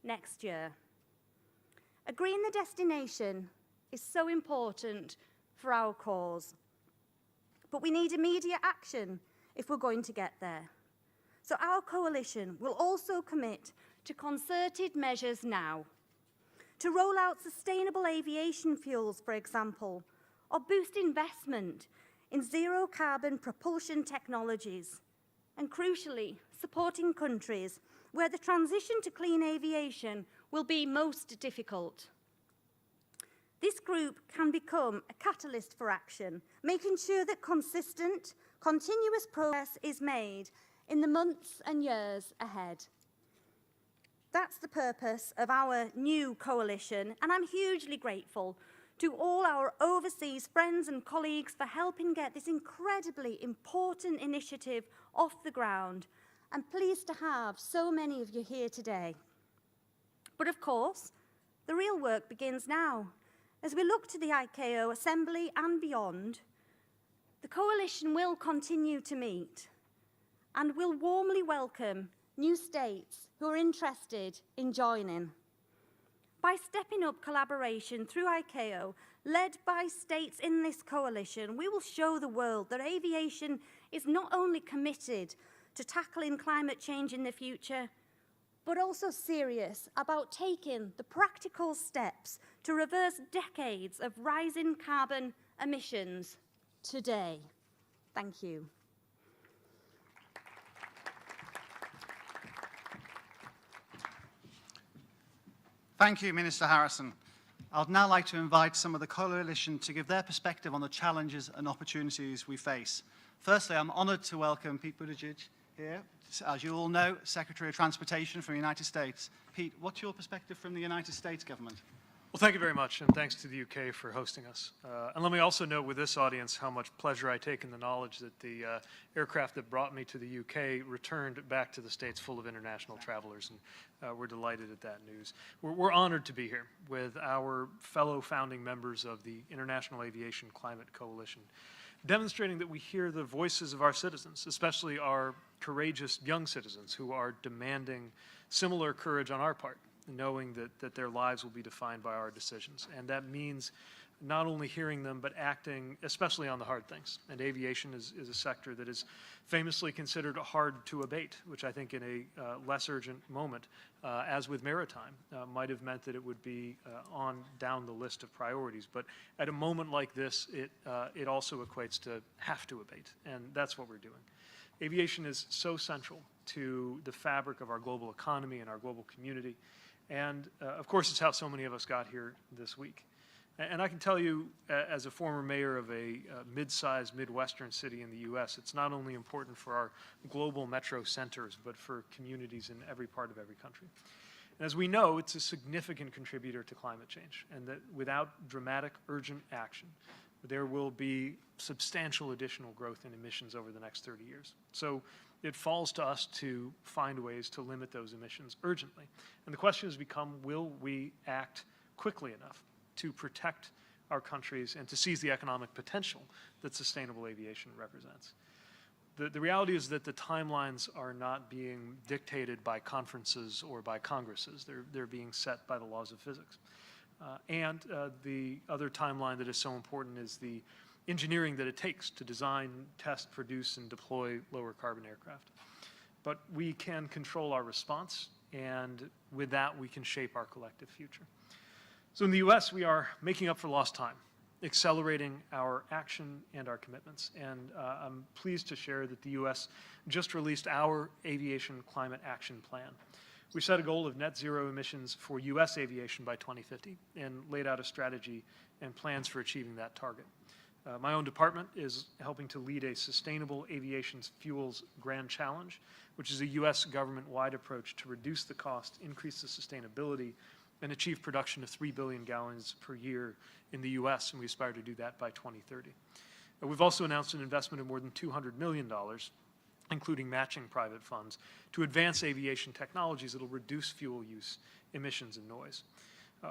next year. Agreeing the destination is so important for our cause, but we need immediate action if we're going to get there. So our coalition will also commit to concerted measures now, to roll out sustainable aviation fuels, for example, or boost investment in zero-carbon propulsion technologies, and crucially, supporting countries where the transition to clean aviation will be most difficult. This group can become a catalyst for action, making sure that consistent, continuous progress is made in the months and years ahead. That's the purpose of our new coalition, and I'm hugely grateful to all our overseas friends and colleagues for helping get this incredibly important initiative off the ground. I'm pleased to have so many of you here today. But of course, the real work begins now. As we look to the ICAO Assembly and beyond, the coalition will continue to meet and will warmly welcome new states who are interested in joining. By stepping up collaboration through ICAO, led by states in this coalition, we will show the world that aviation is not only committed to tackling climate change in the future, but also serious about taking the practical steps to reverse decades of rising carbon emissions today. Thank you. Thank you, Minister Harrison. I'd now like to invite some of the coalition to give their perspective on the challenges and opportunities we face. Firstly, I'm honoured to welcome Pete Buttigieg here. As you all know, Secretary of Transportation from the United States. Pete, what's your perspective from the United States government? Well, thank you very much, and thanks to the UK for hosting us. And let me also note with this audience how much pleasure I take in the knowledge that the aircraft that brought me to the UK returned back to the States full of international travelers, and we're delighted at that news. We're honored to be here with our fellow founding members of the International Aviation Climate Coalition, demonstrating that we hear the voices of our citizens, especially our courageous young citizens who are demanding similar courage on our part, knowing that their lives will be defined by our decisions. And that means not only hearing them, but acting especially on the hard things. And aviation is a sector that is famously considered hard to abate, which I think in a less urgent moment, as with maritime, might have meant that it would be on down the list of priorities. But at a moment like this, it also equates to have to abate, and that's what we're doing. Aviation is so central to the fabric of our global economy and our global community. And of course, it's how so many of us got here this week. And I can tell you, as a former mayor of a mid-sized Midwestern city in the US, it's not only important for our global metro centers, but for communities in every part of every country. And as we know, it's a significant contributor to climate change, and that without dramatic, urgent action, there will be substantial additional growth in emissions over the next 30 years. So it falls to us to find ways to limit those emissions urgently. And the question has become, will we act quickly enough to protect our countries and to seize the economic potential that sustainable aviation represents? The reality is that the timelines are not being dictated by conferences or by Congresses. They're being set by the laws of physics. And the other timeline that is so important is the engineering that it takes to design, test, produce, and deploy lower carbon aircraft. But we can control our response, and with that, we can shape our collective future. So in the US, we are making up for lost time, accelerating our action and our commitments. And I'm pleased to share that the US just released our Aviation Climate Action Plan. We set a goal of net zero emissions for US aviation by 2050 and laid out a strategy and plans for achieving that target. My own department is helping to lead a Sustainable Aviation Fuels Grand Challenge, which is a US government-wide approach to reduce the cost, increase the sustainability, and achieve production of 3 billion gallons per year in the US, and we aspire to do that by 2030. We've also announced an investment of more than $200 million, including matching private funds, to advance aviation technologies that will reduce fuel use, emissions, and noise.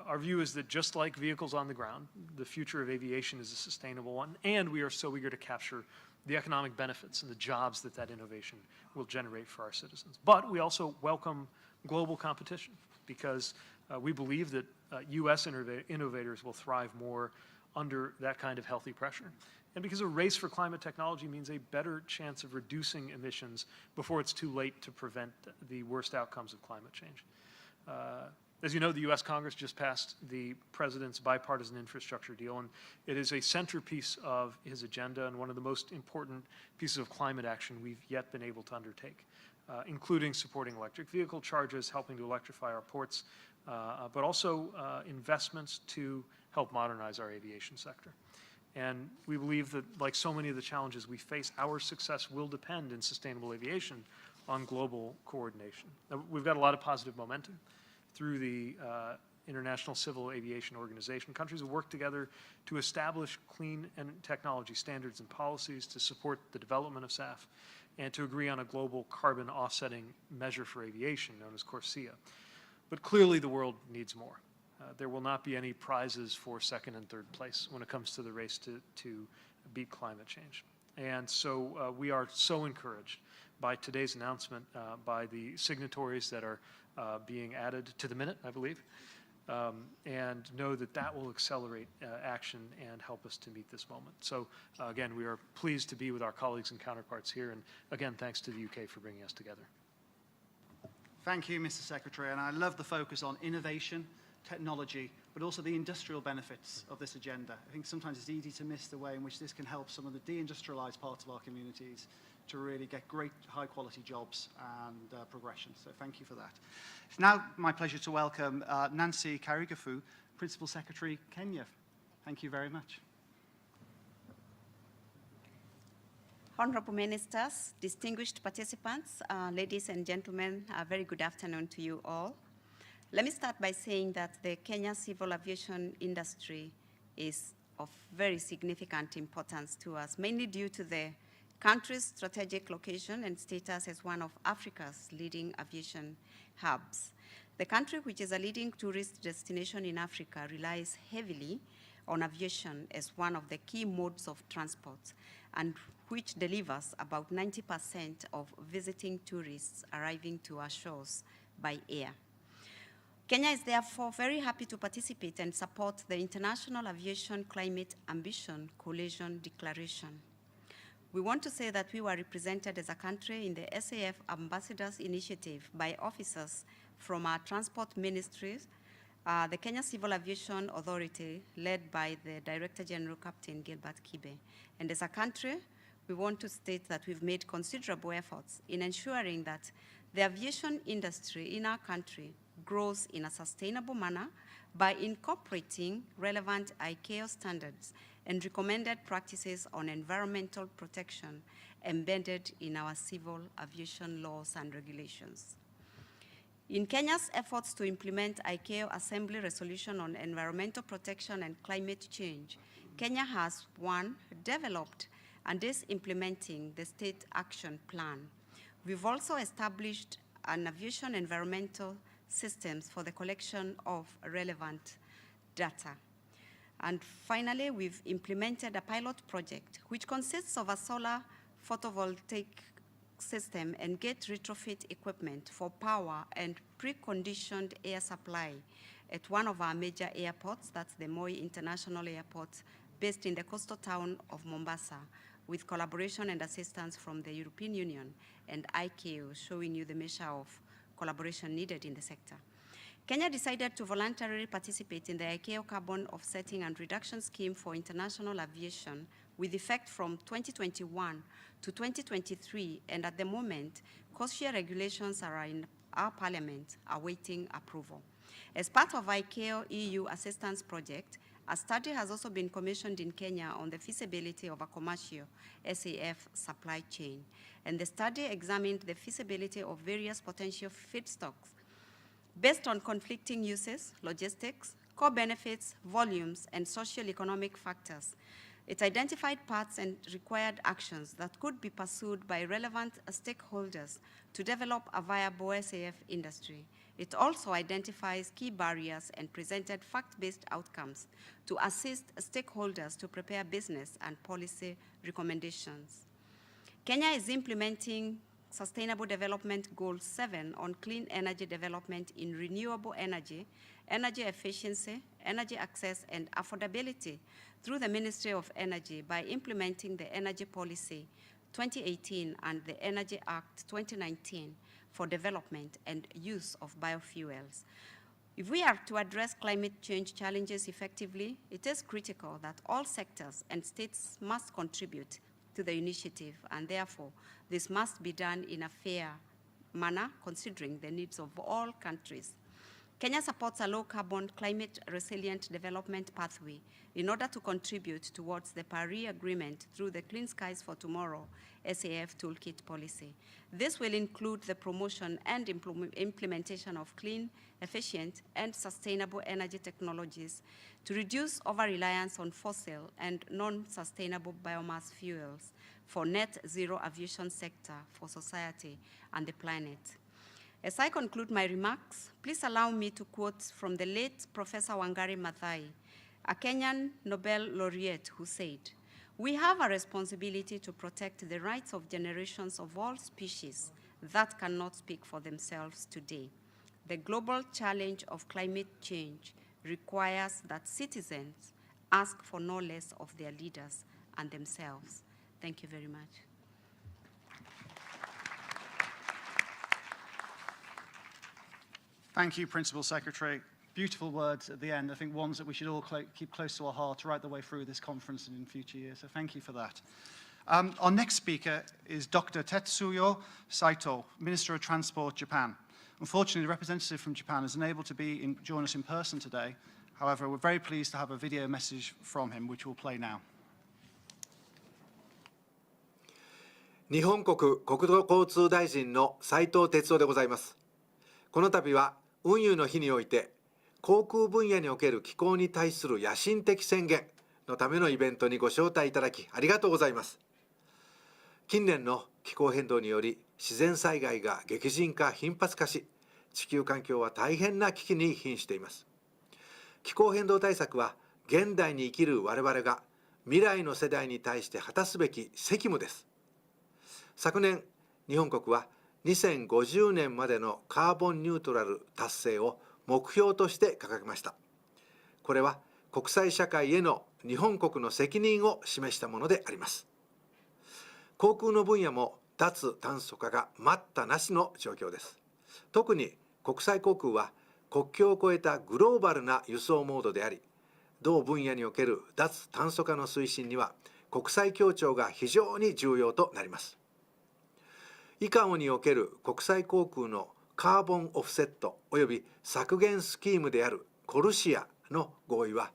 Our view is that just like vehicles on the ground, the future of aviation is a sustainable one, and we are so eager to capture the economic benefits and the jobs that that innovation will generate for our citizens. But we also welcome global competition. because we believe that U.S. innovators will thrive more under that kind of healthy pressure. And because a race for climate technology means a better chance of reducing emissions before it's too late to prevent the worst outcomes of climate change. As you know, the U.S. Congress just passed the President's bipartisan infrastructure deal, and it is a centerpiece of his agenda and one of the most important pieces of climate action we've yet been able to undertake, including supporting electric vehicle charges, helping to electrify our ports, but also investments to help modernize our aviation sector. And we believe that, like so many of the challenges we face, our success will depend in sustainable aviation on global coordination. Now, we've got a lot of positive momentum through the International Civil Aviation Organization. Countries have worked together to establish clean and technology standards and policies to support the development of SAF and to agree on a global carbon offsetting measure for aviation known as CORSIA. But clearly the world needs more. There will not be any prizes for second and third place when it comes to the race to beat climate change. And so we are so encouraged by today's announcement by the signatories that are being added to the minute, I believe, and know that that will accelerate action and help us to meet this moment. So again, we are pleased to be with our colleagues and counterparts here, and again, thanks to the UK for bringing us together. Thank you, Mr. Secretary, and I love the focus on innovation, technology, but also the industrial benefits of this agenda. I think sometimes it's easy to miss the way in which this can help some of the deindustrialized parts of our communities to really get great high-quality jobs and progression. So thank you for that. It's now my pleasure to welcome Nancy Karigafu, Principal Secretary, Kenya. Thank you very much. Honorable Ministers, distinguished participants, ladies and gentlemen, a very good afternoon to you all. Let me start by saying that the Kenya civil aviation industry is of very significant importance to us, mainly due to the country's strategic location and status as one of Africa's leading aviation hubs. The country, which is a leading tourist destination in Africa, relies heavily on aviation as one of the key modes of transport, and which delivers about 90% of visiting tourists arriving to our shores by air. Kenya is therefore very happy to participate and support the International Aviation Climate Ambition Coalition Declaration. We want to say that we were represented as a country in the SAF Ambassadors Initiative by officers from our transport ministries, the Kenya Civil Aviation Authority, led by the Director General Captain Gilbert Kibe. And as a country, we want to state that we've made considerable efforts in ensuring that the aviation industry in our country grows in a sustainable manner by incorporating relevant ICAO standards and recommended practices on environmental protection embedded in our civil aviation laws and regulations. In Kenya's efforts to implement ICAO Assembly Resolution on Environmental Protection and Climate Change, Kenya has, one, developed and is implementing the State Action Plan. We've also established an aviation environmental systems for the collection of relevant data. And finally, we've implemented a pilot project which consists of a solar photovoltaic system and gate retrofit equipment for power and preconditioned air supply at one of our major airports, that's the Moi International Airport, based in the coastal town of Mombasa, with collaboration and assistance from the European Union and ICAO, showing you the measure of collaboration needed in the sector. Kenya decided to voluntarily participate in the ICAO Carbon Offsetting and Reduction Scheme for International Aviation with effect from 2021 to 2023, and at the moment, CORSIA regulations are in our parliament awaiting approval. As part of ICAO EU assistance project, a study has also been commissioned in Kenya on the feasibility of a commercial SAF supply chain. And the study examined the feasibility of various potential feedstocks based on conflicting uses, logistics, core benefits, volumes, and socio-economic factors. It identified paths and required actions that could be pursued by relevant stakeholders to develop a viable SAF industry. It also identifies key barriers and presented fact-based outcomes to assist stakeholders to prepare business and policy recommendations. Kenya is implementing Sustainable Development Goal 7 on clean energy development in renewable energy, energy efficiency, energy access, and affordability through the Ministry of Energy by implementing the Energy Policy 2018 and the Energy Act 2019 for development and use of biofuels. If we are to address climate change challenges effectively, it is critical that all sectors and states must contribute to the initiative, and therefore, this must be done in a fair manner, considering the needs of all countries. Kenya supports a low-carbon, climate-resilient development pathway in order to contribute towards the Paris Agreement through the Clean Skies for Tomorrow SAF Toolkit policy. This will include the promotion and implementation of clean, efficient, and sustainable energy technologies to reduce over-reliance on fossil and non-sustainable biomass fuels for net zero aviation sector for society and the planet. As I conclude my remarks, please allow me to quote from the late Professor Wangari Maathai, a Kenyan Nobel laureate, who said, "We have a responsibility to protect the rights of generations of all species that cannot speak for themselves today. The global challenge of climate change requires that citizens ask for no less of their leaders and themselves." Thank you very much. Thank you, Principal Secretary. Beautiful words at the end. I think ones that we should all keep close to our heart right the way through this conference and in future years. So thank you for that. Our next speaker is Dr. Tetsuyo Saito, Minister of Transport, Japan. Unfortunately, the representative from Japan is unable to join us in person today. However, we're very pleased to have a video message from him, which we'll play now. 日本国国土交通大臣の斉藤鉄夫でございます。この度は運輸の日において航空分野における気候に対する野心的宣言のためのイベントにご招待いただきありがとうございます。近年の気候変動により自然災害が激甚化頻発化し、地球環境は大変な危機に瀕しています。気候変動対策は現代に生きる我々が未来の世代に対して果たすべき責務です。昨年、日本国は2050年までのカーボンニュートラル達成を目標として掲げました。これは国際社会への日本国の責任を示したものであります。航空の分野も脱炭素化が待ったなしの状況です。特に国際航空は国境を越えたグローバルな輸送モードであり、同分野における脱炭素化の推進には国際協調が非常に重要となります。ICAO における国際航空のカーボンオフセット及び削減スキームであるコルシアの合意は、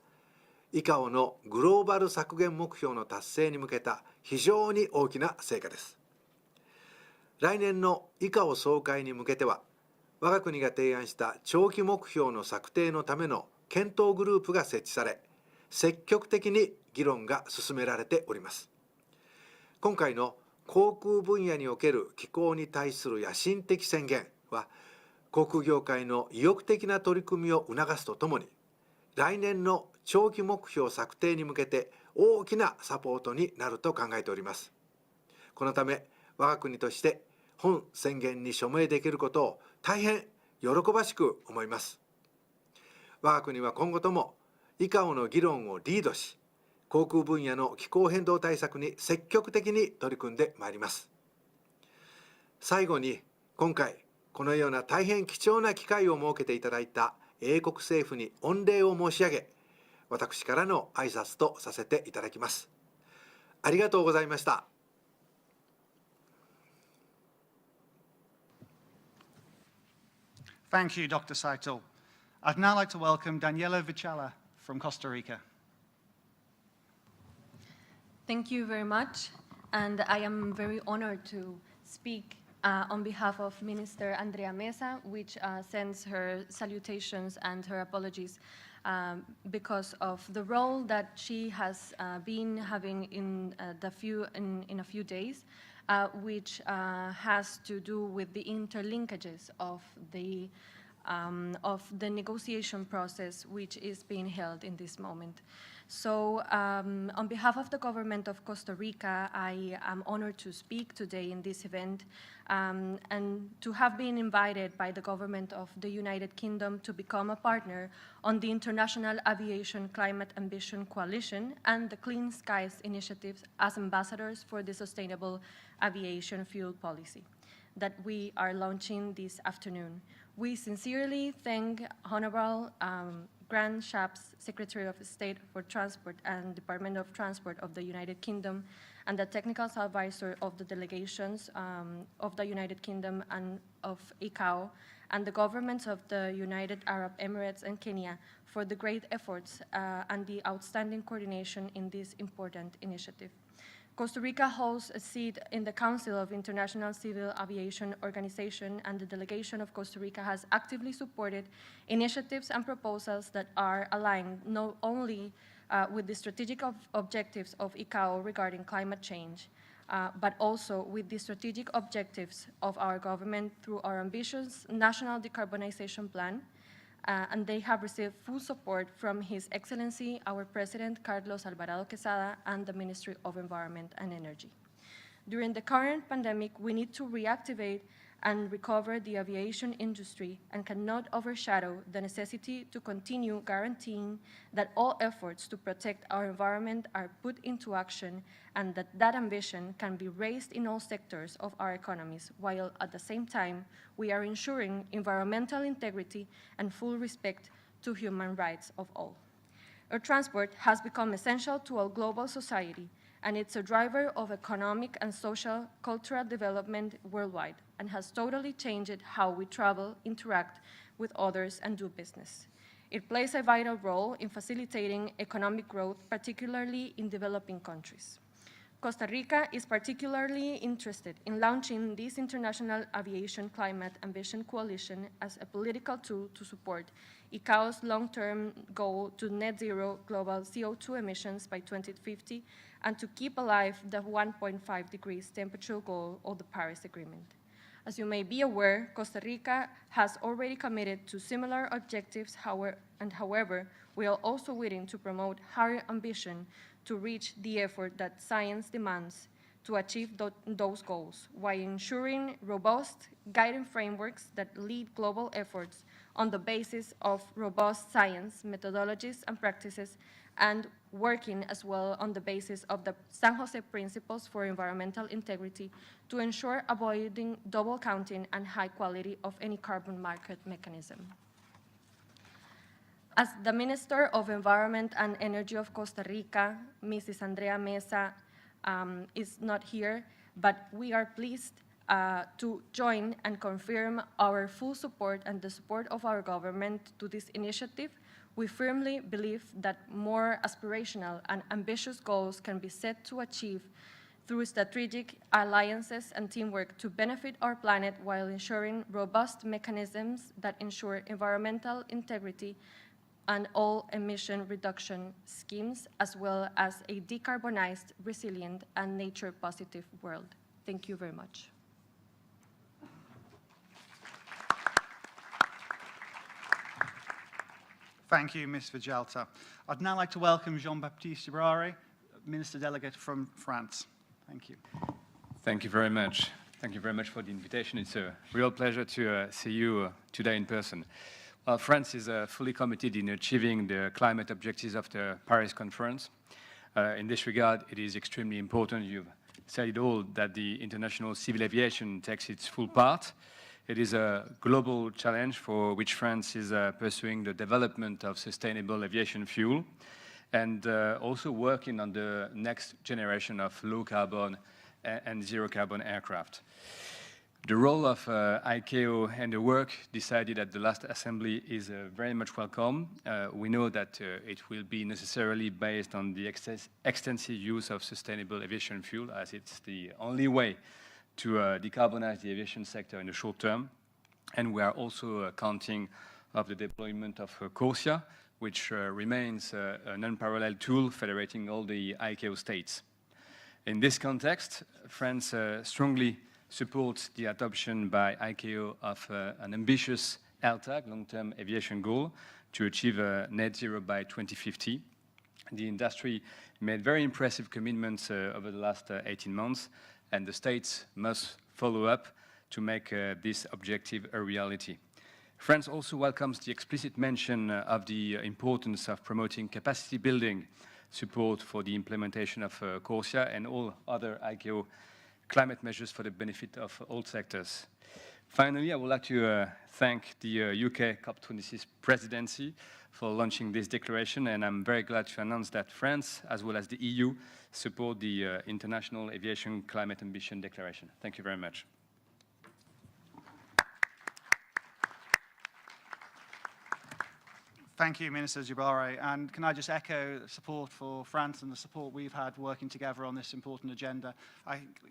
ICAO のグローバル削減目標の達成に向けた非常に大きな成果です。来年のICAO総会に向けては、我が国が提案した長期目標の策定のための検討グループが設置され、積極的に議論が進められております。今回の航空分野における気候に対する野心的宣言は、航空業界の意欲的な取り組みを促すとともに、来年の長期目標策定に向けて大きなサポートになると考えております。このため、我が国として本宣言に署名できることを大変喜ばしく思います。我が国は今後ともICAOの議論をリードし、航空分野の気候変動対策に積極的に取り組んでまいります。最後に、今回このような大変貴重な機会を設けていただいた英国政府に御礼を申し上げ、私からの挨拶とさせていただきます。ありがとうございました。Thank you, Dr. Saito. I'd now like to welcome Daniela Vichala from Costa Rica. Thank you very much, and I am very honored to speak on behalf of Minister Andrea Mesa, which sends her salutations and her apologies because of the role that she has been having in a few days, which has to do with the interlinkages of the of the negotiation process which is being held in this moment. So on behalf of the government of Costa Rica, I am honored to speak today in this event and to have been invited by the government of the United Kingdom to become a partner on the International Aviation Climate Ambition Coalition and the Clean Skies Initiative as ambassadors for the Sustainable Aviation Fuel Policy that we are launching this afternoon. We sincerely thank Honorable Grant Shapps, Secretary of State for Transport and Department of Transport of the United Kingdom, and the Technical Advisor of the delegations of the United Kingdom and of ICAO, and the governments of the United Arab Emirates and Kenya for the great efforts and the outstanding coordination in this important initiative. Costa Rica holds a seat in the Council of International Civil Aviation Organization, and the delegation of Costa Rica has actively supported initiatives and proposals that are aligned not only with the strategic objectives of ICAO regarding climate change, but also with the strategic objectives of our government through our ambitious national decarbonization plan, and they have received full support from His Excellency, our President, Carlos Alvarado Quesada, and the Ministry of Environment and Energy. During the current pandemic, we need to reactivate and recover the aviation industry and cannot overshadow the necessity to continue guaranteeing that all efforts to protect our environment are put into action and that that ambition can be raised in all sectors of our economies, while at the same time we are ensuring environmental integrity and full respect to human rights of all. Air transport has become essential to our global society, and it's a driver of economic and social cultural development worldwide and has totally changed how we travel, interact with others, and do business. It plays a vital role in facilitating economic growth, particularly in developing countries. Costa Rica is particularly interested in launching this International Aviation Climate Ambition Coalition as a political tool to support ICAO's long-term goal to net zero global CO2 emissions by 2050 and to keep alive the 1.5 degrees temperature goal of the Paris Agreement. As you may be aware, Costa Rica has already committed to similar objectives, however, we are also willing to promote higher ambition to reach the effort that science demands to achieve those goals, while ensuring robust guiding frameworks that lead global efforts on the basis of robust science, methodologies, and practices, and working as well on the basis of the San Jose Principles for Environmental Integrity to ensure avoiding double counting and high quality of any carbon market mechanism. As the Minister of Environment and Energy of Costa Rica, Mrs. Andrea Mesa, is not here, but we are pleased to join and confirm our full support and the support of our government to this initiative. We firmly believe that more aspirational and ambitious goals can be set to achieve through strategic alliances and teamwork to benefit our planet while ensuring robust mechanisms that ensure environmental integrity and all emission reduction schemes, as well as a decarbonized, resilient, and nature-positive world. Thank you very much. Thank you, Ms. Vijalta. I'd now like to welcome Jean-Baptiste Gibrari, Minister Delegate from France. Thank you. Thank you very much. Thank you very much for the invitation. It's a real pleasure to see you today in person. France is fully committed in achieving the climate objectives of the Paris Conference. In this regard, it is extremely important, you've said it all, that the international civil aviation takes its full part. It is a global challenge for which France is pursuing the development of sustainable aviation fuel and also working on the next generation of low-carbon and zero-carbon aircraft. The role of ICAO and the work decided at the last assembly is very much welcome. We know that it will be necessarily based on the extensive use of sustainable aviation fuel, as it's the only way to decarbonize the aviation sector in the short term. And we are also counting of the deployment of CORSIA, which remains an unparalleled tool federating all the ICAO states. In this context, France strongly supports the adoption by ICAO of an ambitious LTAG, long-term aviation goal, to achieve net zero by 2050. The industry made very impressive commitments over the last 18 months, and the states must follow up to make this objective a reality. France also welcomes the explicit mention of the importance of promoting capacity building support for the implementation of CORSIA and all other ICAO climate measures for the benefit of all sectors. Finally, I would like to thank the UK COP26 presidency for launching this declaration, and I'm very glad to announce that France, as well as the EU, support the International Aviation Climate Ambition Declaration. Thank you very much. Thank you, Minister Jabare. And can I just echo support for France and the support we've had working together on this important agenda.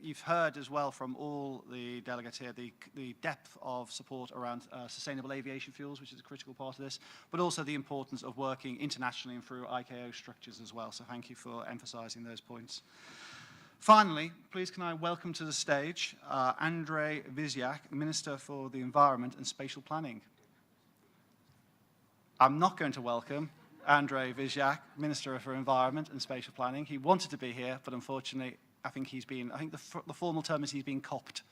You've heard as well from all the delegates here the depth of support around sustainable aviation fuels, which is a critical part of this, but also the importance of working internationally and through ICAO structures as well. So thank you for emphasizing those points. Finally, please can I welcome to the stage Andrei Vizyak, Minister for the Environment and Spatial Planning. I'm not going to welcome Andrei Vizyak, Minister for Environment and Spatial Planning. He wanted to be here, but unfortunately, I think the formal term is he's been copped.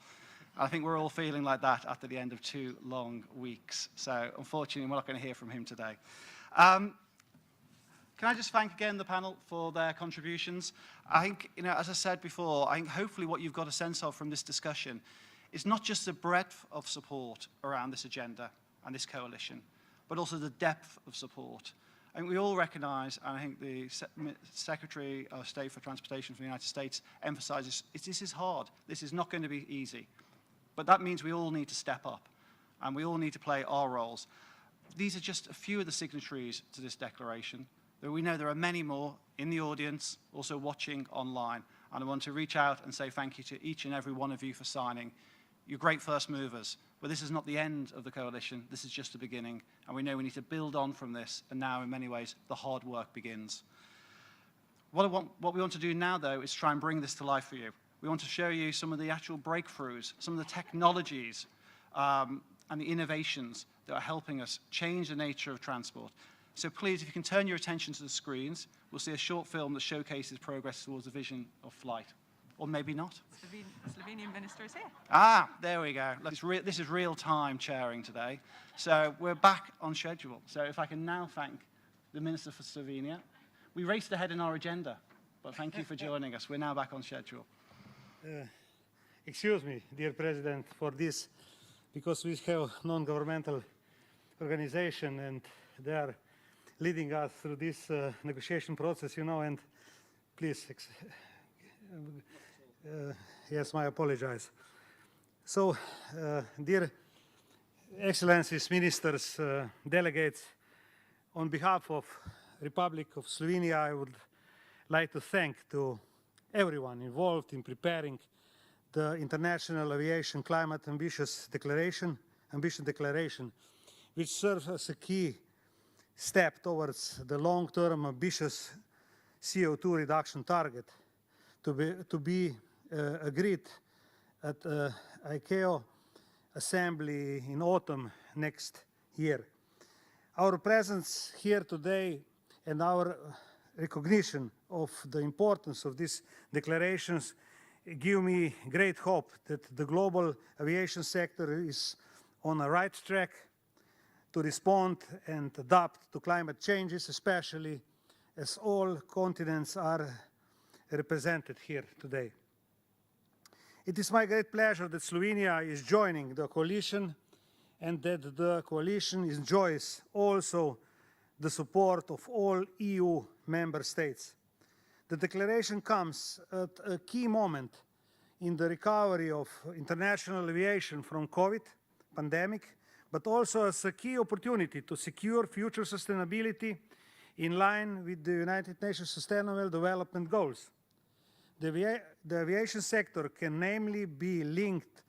I think we're all feeling like that after the end of 2 long weeks. So unfortunately, we're not going to hear from him today. Can I just thank again the panel for their contributions? I think, as I said before, I think hopefully what you've got a sense of from this discussion is not just the breadth of support around this agenda and this coalition, but also the depth of support. I think we all recognize, and I think the Secretary of State for Transportation for the United States emphasizes, this is hard. This is not going to be easy. But that means we all need to step up, and we all need to play our roles. These are just a few of the signatories to this declaration. We know there are many more in the audience, also watching online. And I want to reach out and say thank you to each and every one of you for signing. You're great first movers. But this is not the end of the coalition. This is just the beginning. And we know we need to build on from this. And now, in many ways, the hard work begins. What we want to do now, though, is try and bring this to life for you. We want to show you some of the actual breakthroughs, some of the technologies and the innovations that are helping us change the nature of transport. So please, if you can turn your attention to the screens, we'll see a short film that showcases progress towards the vision of flight. Or maybe not. Slovenian minister is here. Ah, there we go. This is real-time chairing today. So we're back on schedule. So if I can now thank the Minister for Slovenia. We raced ahead in our agenda, but thank you for joining us. We're now back on schedule. Excuse me, dear President, for this, because we have non-governmental organization and they are leading us through this negotiation process, and please, yes, I apologize. So, dear Excellencies, Ministers, delegates, on behalf of Republic of Slovenia, I would like to thank to everyone involved in preparing the International Aviation Climate Ambition Declaration, which serves as a key step towards the long-term ambitious CO2 reduction target to be agreed at ICAO Assembly in autumn next year. Our presence here today and our recognition of the importance of these declarations give me great hope that the global aviation sector is on the right track to respond and adapt to climate changes, especially as all continents are represented here today. It is my great pleasure that Slovenia is joining the coalition and that the coalition enjoys also the support of all EU member states. The declaration comes at a key moment in the recovery of international aviation from COVID pandemic, but also as a key opportunity to secure future sustainability in line with the United Nations Sustainable Development Goals. The aviation sector can namely be linked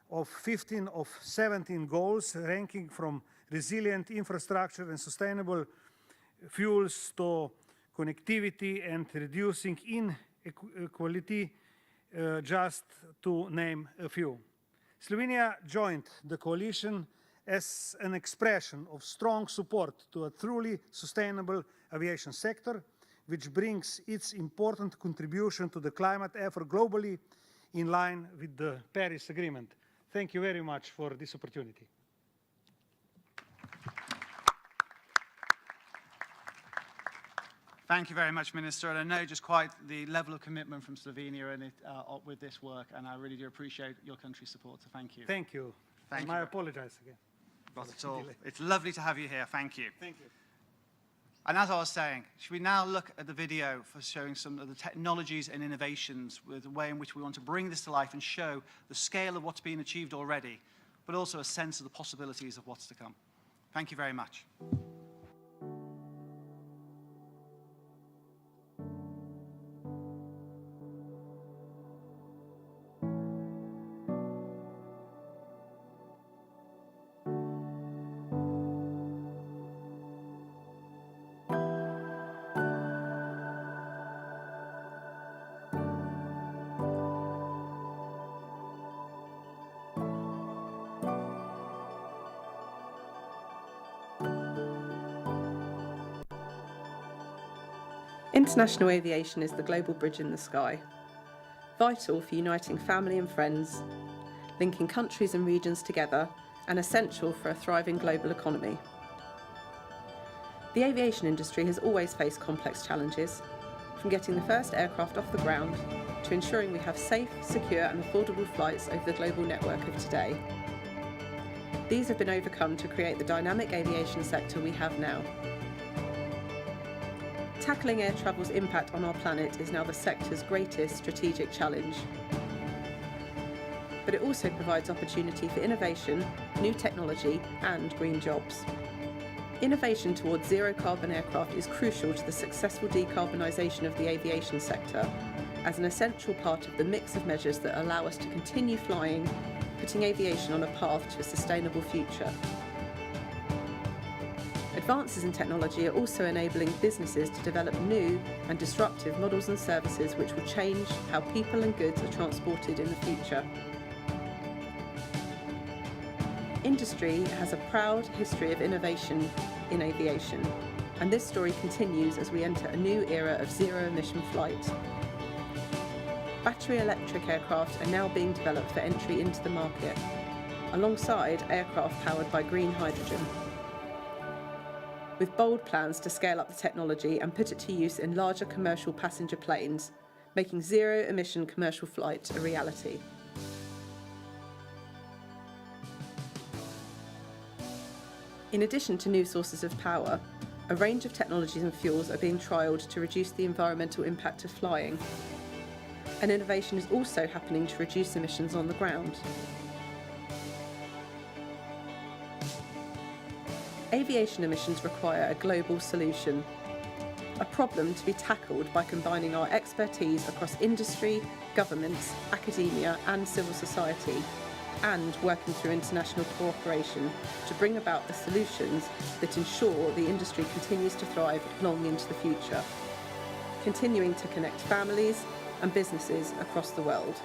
of 15 of 17 goals, ranking from resilient infrastructure and sustainable fuels to connectivity and reducing inequality, just to name a few. Slovenia joined the coalition as an expression of strong support to a truly sustainable aviation sector, which brings its important contribution to the climate effort globally in line with the Paris Agreement. Thank you very much for this opportunity. Thank you very much, Minister. And I know just quite the level of commitment from Slovenia in it, with this work, and I really do appreciate your country's support, so thank you. Thank you. Thank and you. I apologize again. Not at all. It's lovely to have you here. Thank you. Thank you. And as I was saying, should we now look at the video for showing some of the technologies and innovations with the way in which we want to bring this to life and show the scale of what's been achieved already, but also a sense of the possibilities of what's to come. Thank you very much. International aviation is the global bridge in the sky, vital for uniting family and friends, linking countries and regions together, and essential for a thriving global economy. The aviation industry has always faced complex challenges, from getting the first aircraft off the ground to ensuring we have safe, secure and affordable flights over the global network of today. These have been overcome to create the dynamic aviation sector we have now. Tackling air travel's impact on our planet is now the sector's greatest strategic challenge. But it also provides opportunity for innovation, new technology and green jobs. Innovation towards zero-carbon aircraft is crucial to the successful decarbonisation of the aviation sector as an essential part of the mix of measures that allow us to continue flying, putting aviation on a path to a sustainable future. Advances in technology are also enabling businesses to develop new and disruptive models and services which will change how people and goods are transported in the future. Industry has a proud history of innovation in aviation, and this story continues as we enter a new era of zero-emission flight. Battery electric aircraft are now being developed for entry into the market, alongside aircraft powered by green hydrogen. With bold plans to scale up the technology and put it to use in larger commercial passenger planes, making zero-emission commercial flight a reality. In addition to new sources of power, a range of technologies and fuels are being trialled to reduce the environmental impact of flying. And innovation is also happening to reduce emissions on the ground. Aviation emissions require a global solution, a problem to be tackled by combining our expertise across industry, governments, academia and civil society, and working through international cooperation to bring about the solutions that ensure the industry continues to thrive long into the future, continuing to connect families and businesses across the world.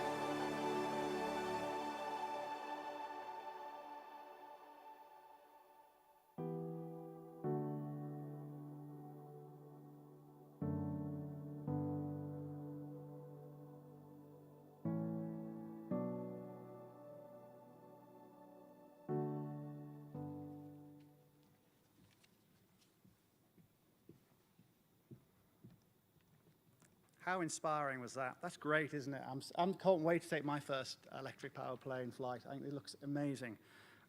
How inspiring was that? That's great, isn't it? I can't wait to take my first electric powered plane flight. I think it looks amazing.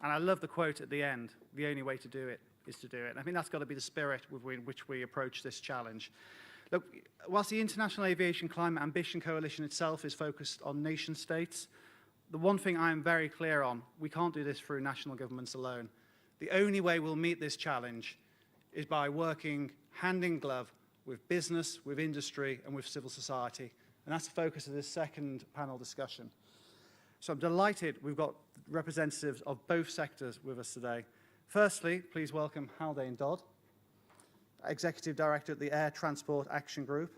And I love the quote at the end, the only way to do it is to do it. And I think that's got to be the spirit with which we approach this challenge. Look, whilst the International Aviation Climate Ambition Coalition itself is focused on nation states, the one thing I am very clear on, we can't do this through national governments alone. The only way we'll meet this challenge is by working hand in glove with business, with industry, and with civil society. And that's the focus of this second panel discussion. So I'm delighted we've got representatives of both sectors with us today. Firstly, please welcome Haldane Dodd, Executive Director at the Air Transport Action Group.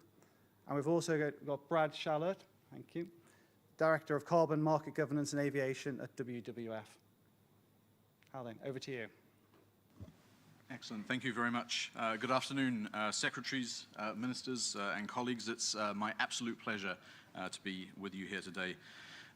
And we've also got Brad Shallert, thank you, Director of Carbon Market Governance and Aviation at WWF. Haldane, over to you. Excellent. Thank you very much. Good afternoon, secretaries, ministers, and colleagues. It's my absolute pleasure to be with you here today.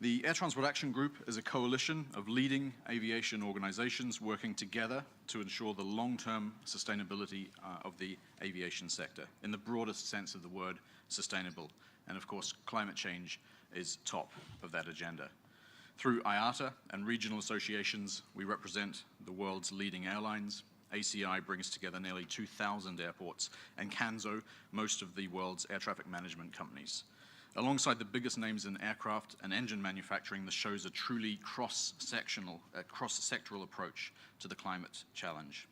The Air Transport Action Group is a coalition of leading aviation organizations working together to ensure the long-term sustainability of the aviation sector, in the broadest sense of the word sustainable. And of course, climate change is top of that agenda. Through IATA and regional associations, we represent the world's leading airlines. ACI brings together nearly 2,000 airports, and CANZO, most of the world's air traffic management companies. Alongside the biggest names in aircraft and engine manufacturing, this shows a truly cross-sectoral approach to the climate challenge.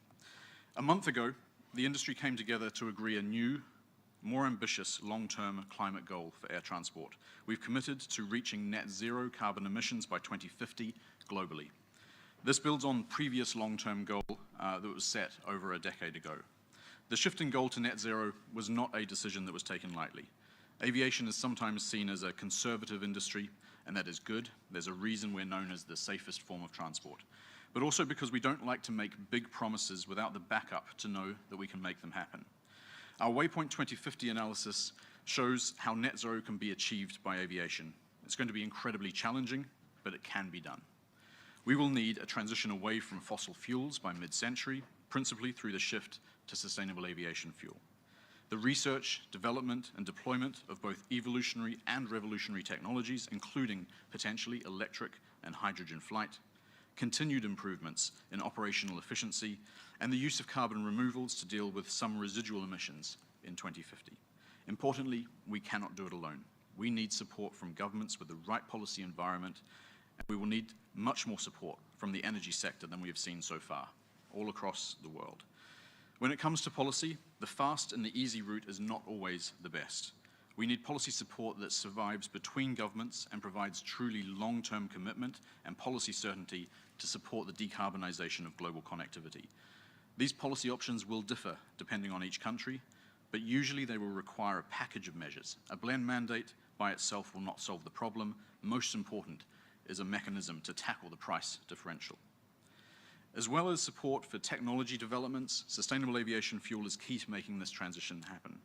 A month ago, the industry came together to agree a new, more ambitious long-term climate goal for air transport. We've committed to reaching net zero carbon emissions by 2050 globally. This builds on previous long-term goal that was set over a decade ago. The shifting goal to net zero was not a decision that was taken lightly. Aviation is sometimes seen as a conservative industry, and that is good. There's a reason we're known as the safest form of transport. But also because we don't like to make big promises without the backup to know that we can make them happen. Our Waypoint 2050 analysis shows how net zero can be achieved by aviation. It's going to be incredibly challenging, but it can be done. We will need a transition away from fossil fuels by mid-century, principally through the shift to sustainable aviation fuel. The research, development, and deployment of both evolutionary and revolutionary technologies, including potentially electric and hydrogen flight, continued improvements in operational efficiency, and the use of carbon removals to deal with some residual emissions in 2050. Importantly, we cannot do it alone. We need support from governments with the right policy environment, and we will need much more support from the energy sector than we have seen so far, all across the world. When it comes to policy, the fast and the easy route is not always the best. We need policy support that survives between governments and provides truly long-term commitment and policy certainty to support the decarbonization of global connectivity. These policy options will differ depending on each country, but usually they will require a package of measures. A blend mandate by itself will not solve the problem. Most important is a mechanism to tackle the price differential. As well as support for technology developments, sustainable aviation fuel is key to making this transition happen.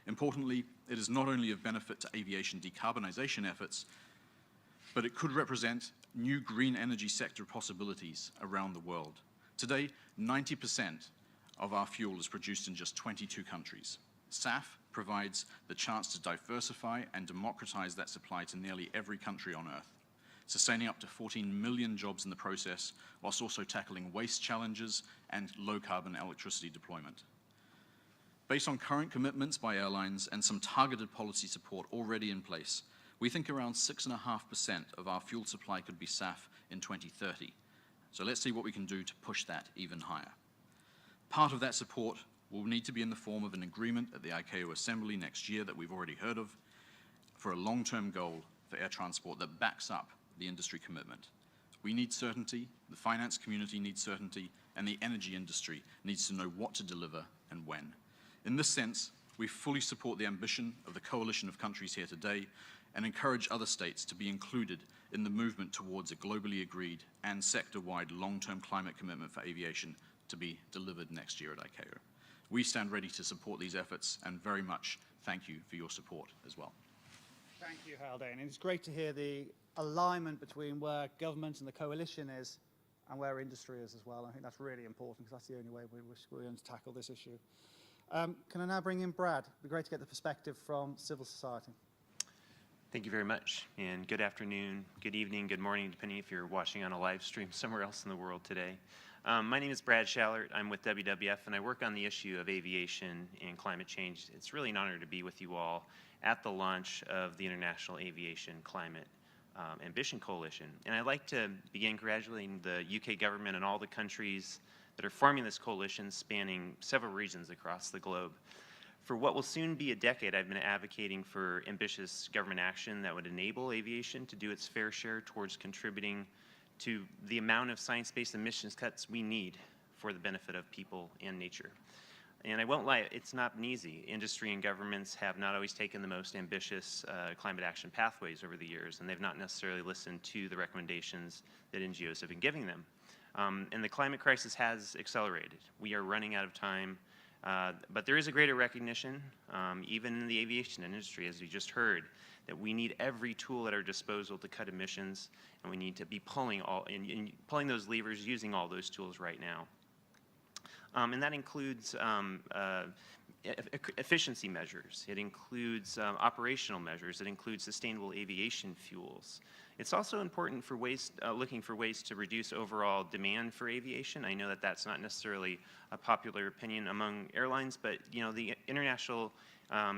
Importantly, it is not only of benefit to aviation decarbonization efforts, but it could represent new green energy sector possibilities around the world. Today, 90% of our fuel is produced in just 22 countries. SAF provides the chance to diversify and democratize that supply to nearly every country on Earth, sustaining up to 14 million jobs in the process, whilst also tackling waste challenges and low-carbon electricity deployment. Based on current commitments by airlines and some targeted policy support already in place, we think around 6.5% of our fuel supply could be SAF in 2030. So let's see what we can do to push that even higher. Part of that support will need to be in the form of an agreement at the ICAO Assembly next year that we've already heard of, for a long-term goal for air transport that backs up the industry commitment. We need certainty, the finance community needs certainty, and the energy industry needs to know what to deliver and when. In this sense, we fully support the ambition of the coalition of countries here today and encourage other states to be included in the movement towards a globally agreed and sector-wide long-term climate commitment for aviation to be delivered next year at ICAO. We stand ready to support these efforts and very much thank you for your support as well. Thank you, Haldane. It's great to hear the alignment between where government and the coalition is and where industry is as well. I think that's really important because that's the only way we're going to tackle this issue. Can I now bring in Brad? It'd be great to get the perspective from civil society. Thank you very much, and good afternoon, good evening, good morning, depending if you're watching on a live stream somewhere else in the world today. My name is Brad Schallert. I'm with WWF, and I work on the issue of aviation and climate change. It's really an honor to be with you all at the launch of the International Aviation Climate Ambition Coalition. And I'd like to begin congratulating the UK government and all the countries that are forming this coalition spanning several regions across the globe. For what will soon be a decade, I've been advocating for ambitious government action that would enable aviation to do its fair share towards contributing to the amount of science-based emissions cuts we need for the benefit of people and nature. And I won't lie, it's not been easy. Industry and governments have not always taken the most ambitious climate action pathways over the years, and they've not necessarily listened to the recommendations that NGOs have been giving them. And the climate crisis has accelerated. We are running out of time, but there is a greater recognition, even in the aviation industry, as you just heard, that we need every tool at our disposal to cut emissions, and we need to be pulling pulling those levers, using all those tools right now. And that includes efficiency measures. It includes operational measures. It includes sustainable aviation fuels. It's also important for looking for ways to reduce overall demand for aviation. I know that that's not necessarily a popular opinion among airlines, but the International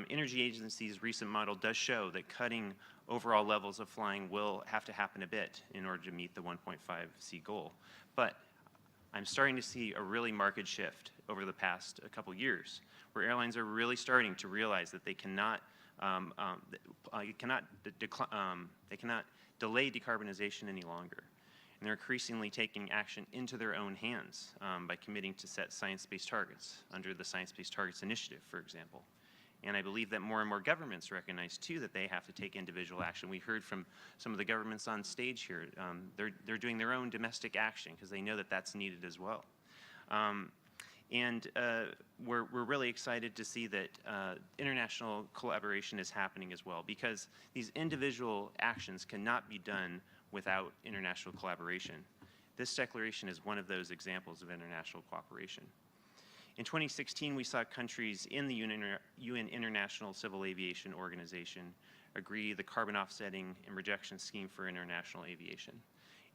Energy Agency's recent model does show that cutting overall levels of flying will have to happen a bit in order to meet the 1.5C goal. But I'm starting to see a really marked shift over the past couple years, where airlines are really starting to realize that they cannot delay decarbonization any longer. And they're increasingly taking action into their own hands by committing to set science-based targets under the Science-Based Targets Initiative, for example. And I believe that more and more governments recognize, too, that they have to take individual action. We heard from some of the governments on stage here. They're doing their own domestic action because they know that that's needed as well. We're really excited to see that international collaboration is happening as well, because these individual actions cannot be done without international collaboration. This declaration is one of those examples of international cooperation. In 2016, we saw countries in the UN International Civil Aviation Organization agree the carbon offsetting and rejection scheme for international aviation.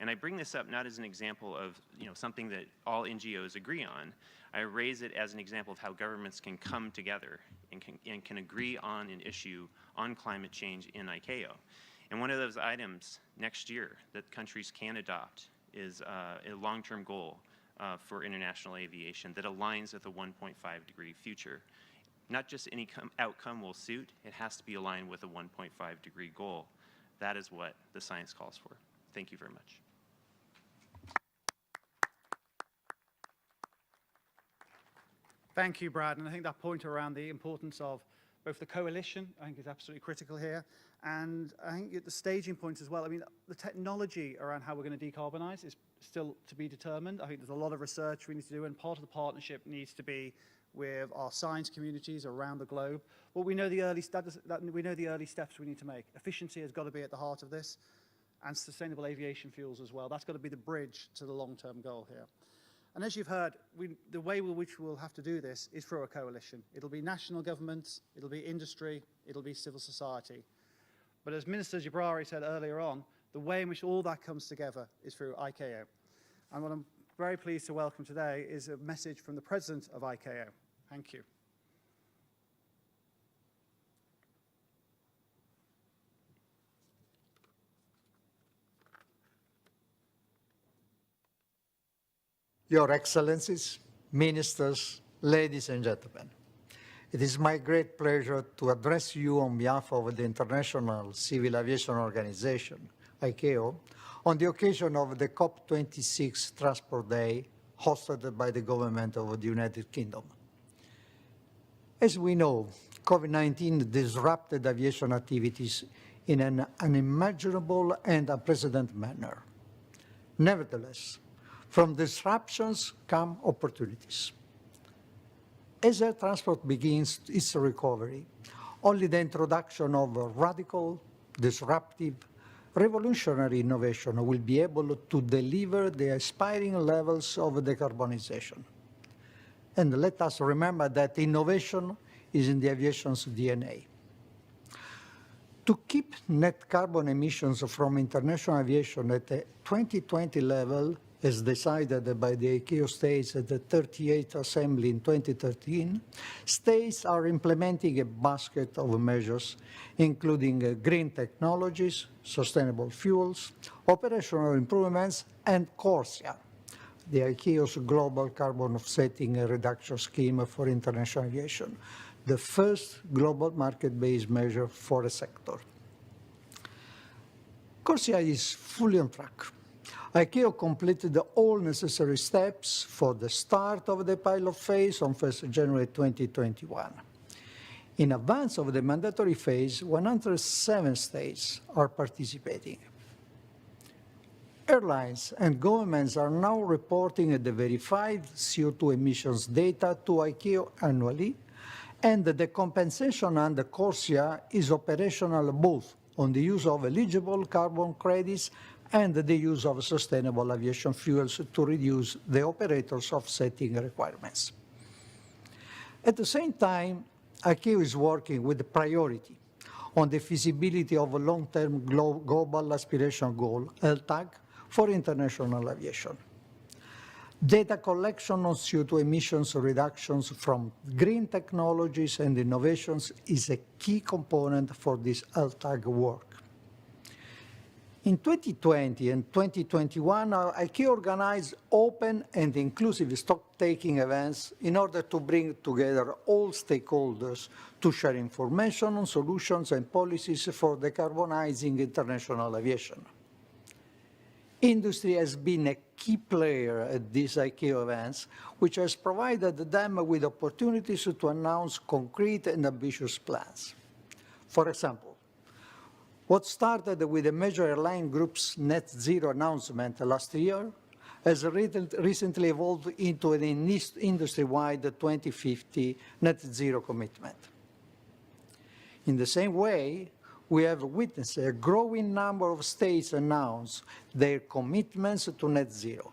And I bring this up not as an example of something that all NGOs agree on. I raise it as an example of how governments can come together and can agree on an issue on climate change in ICAO. And one of those items next year that countries can adopt is a long-term goal for international aviation that aligns with a 1.5-degree future. Not just any outcome will suit, it has to be aligned with a 1.5-degree goal. That is what the science calls for. Thank you very much. Thank you, Brad. And I think that point around the importance of both the coalition, I think, is absolutely critical here. And I think at the staging point as well, I mean, the technology around how we're going to decarbonize is still to be determined. I think there's a lot of research we need to do, and part of the partnership needs to be with our science communities around the globe. But we know the early steps we need to make. Efficiency has got to be at the heart of this, and sustainable aviation fuels as well. That's got to be the bridge to the long-term goal here. And as you've heard, the way in which we'll have to do this is through a coalition. It'll be national governments, it'll be industry, it'll be civil society. But as Minister Jabrari said earlier on, the way in which all that comes together is through ICAO. And what I'm very pleased to welcome today is a message from the President of ICAO. Thank you. Your Excellencies, Ministers, ladies and gentlemen, it is my great pleasure to address you on behalf of the International Civil Aviation Organization, ICAO, on the occasion of the COP26 Transport Day hosted by the government of the United Kingdom. As we know, COVID-19 disrupted aviation activities in an unimaginable and unprecedented manner. Nevertheless, from disruptions come opportunities. As air transport begins its recovery, only the introduction of radical, disruptive, revolutionary innovation will be able to deliver the aspiring levels of decarbonization. And let us remember that innovation is in the aviation's DNA. To keep net carbon emissions from international aviation at a 2020 level, as decided by the ICAO states at the 38th Assembly in 2013, states are implementing a basket of measures, including green technologies, sustainable fuels, operational improvements, and CORSIA, the ICAO's global carbon offsetting and reduction scheme for international aviation, the first global market-based measure for the sector. CORSIA is fully on track. ICAO completed all necessary steps for the start of the pilot phase on 1st January 2021. In advance of the mandatory phase, 107 states are participating. Airlines and governments are now reporting the verified CO2 emissions data to ICAO annually, and the compensation under CORSIA is operational both on the use of eligible carbon credits and the use of sustainable aviation fuels to reduce the operators' offsetting requirements. At the same time, ICAO is working with priority on the feasibility of a long-term global aspiration goal, LTAG, for international aviation. Data collection on CO2 emissions reductions from green technologies and innovations is a key component for this LTAG work. In 2020 and 2021, ICAO organized open and inclusive stock-taking events in order to bring together all stakeholders to share information on solutions and policies for decarbonizing international aviation. Industry has been a key player at these ICAO events, which has provided them with opportunities to announce concrete and ambitious plans. For example, what started with a major airline group's net zero announcement last year has recently evolved into an industry-wide 2050 net zero commitment. In the same way, we have witnessed a growing number of states announce their commitments to net zero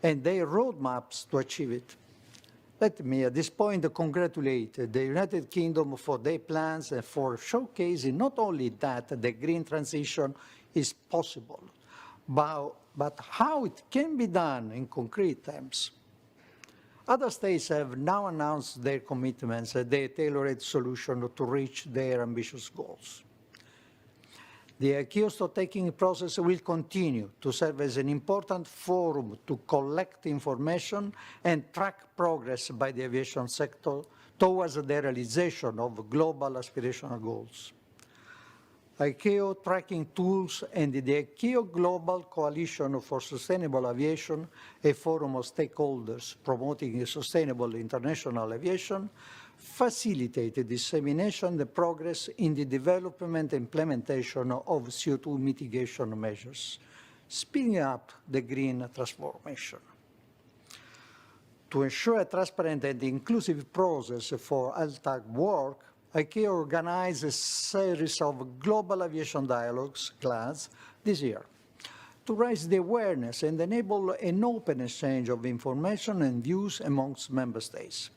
and their roadmaps to achieve it. Let me at this point congratulate the United Kingdom for their plans and for showcasing not only that the green transition is possible, but how it can be done in concrete terms. Other states have now announced their commitments and their tailored solution to reach their ambitious goals. The ICAO stock-taking process will continue to serve as an important forum to collect information and track progress by the aviation sector towards the realization of global aspirational goals. ICAO tracking tools and the ICAO Global Coalition for Sustainable Aviation, a forum of stakeholders promoting sustainable international aviation, facilitate the dissemination and the progress in the development and implementation of CO2 mitigation measures, speeding up the green transformation. To ensure a transparent and inclusive process for LTAG work, ICAO organized a series of global aviation dialogues, GLADs, this year, to raise the awareness and enable an open exchange of information and views amongst member states.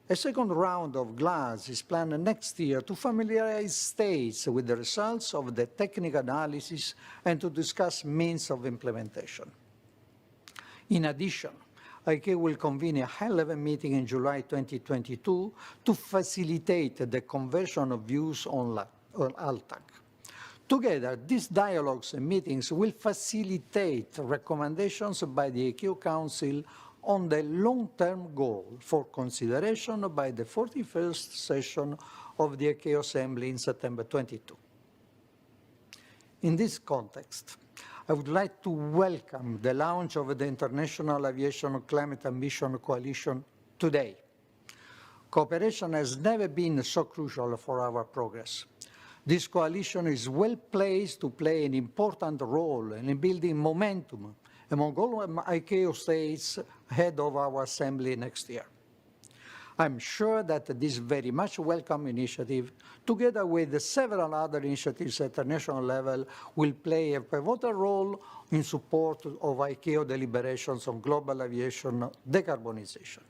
A second round of GLADs is planned next year to familiarize states with the results of the technical analysis and to discuss means of implementation. In addition, ICAO will convene a high-level meeting in July 2022 to facilitate the conversion of views on LTAG. Together, these dialogues and meetings will facilitate recommendations by the ICAO Council on the long-term goal for consideration by the 41st session of the ICAO Assembly in September 22. In this context, I would like to welcome the launch of the International Aviation Climate Ambition Coalition today. Cooperation has never been so crucial for our progress. This coalition is well placed to play an important role in building momentum among all ICAO states ahead of our assembly next year. I'm sure that this very much welcome initiative, together with several other initiatives at the national level, will play a pivotal role in support of ICAO deliberations on global aviation decarbonization.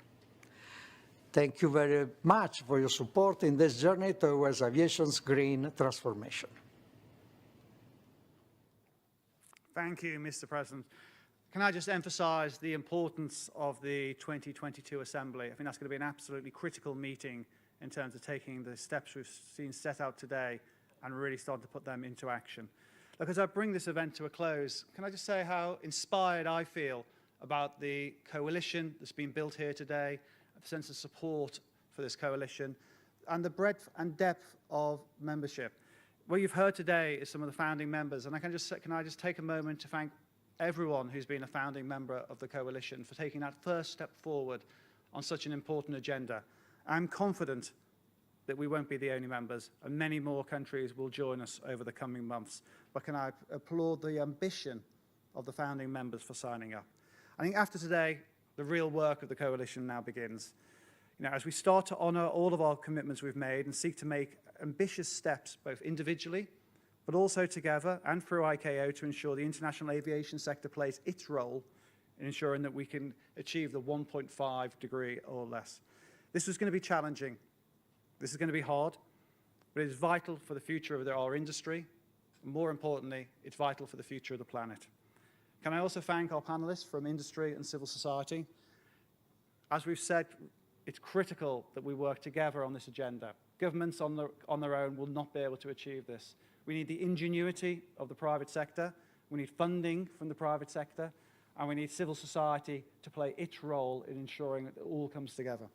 Thank you very much for your support in this journey towards aviation's green transformation. Thank you, Mr. President. Can I just emphasize the importance of the 2022 Assembly? I think that's going to be an absolutely critical meeting in terms of taking the steps we've seen set out today and really starting to put them into action. Look, as I bring this event to a close, can I just say how inspired I feel about the coalition that's been built here today, a sense of support for this coalition, and the breadth and depth of membership. What you've heard today is some of the founding members, and can I just take a moment to thank everyone who's been a founding member of the coalition for taking that first step forward on such an important agenda. I'm confident that we won't be the only members, and many more countries will join us over the coming months. But can I applaud the ambition of the founding members for signing up. I think after today, the real work of the coalition now begins. As we start to honour all of our commitments we've made and seek to make ambitious steps, both individually, but also together and through ICAO to ensure the international aviation sector plays its role in ensuring that we can achieve the 1.5 degree or less. This is going to be challenging. This is going to be hard, but it is vital for the future of our industry. And more importantly, it's vital for the future of the planet. Can I also thank our panelists from industry and civil society? As we've said, it's critical that we work together on this agenda. Governments on their own will not be able to achieve this. We need the ingenuity of the private sector, we need funding from the private sector, and we need civil society to play its role in ensuring that it all comes together.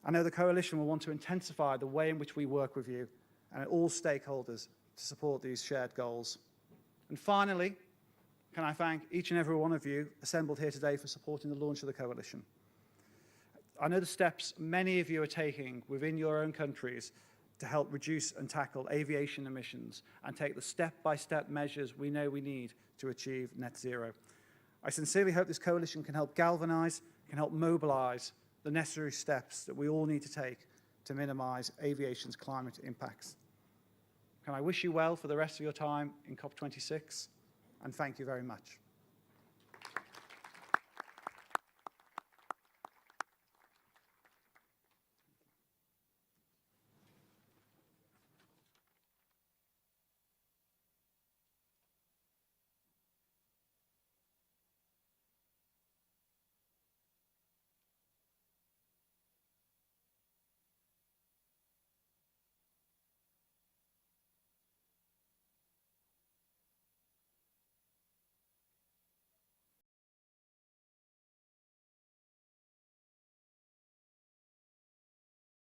I know the coalition will want to intensify the way in which we work with you and all stakeholders to support these shared goals. And finally, can I thank each and every one of you assembled here today for supporting the launch of the coalition. I know the steps many of you are taking within your own countries to help reduce and tackle aviation emissions and take the step-by-step measures we know we need to achieve net zero. I sincerely hope this coalition can help galvanise, can help mobilise the necessary steps that we all need to take to minimise aviation's climate impacts. Can I wish you well for the rest of your time in COP26, and thank you very much.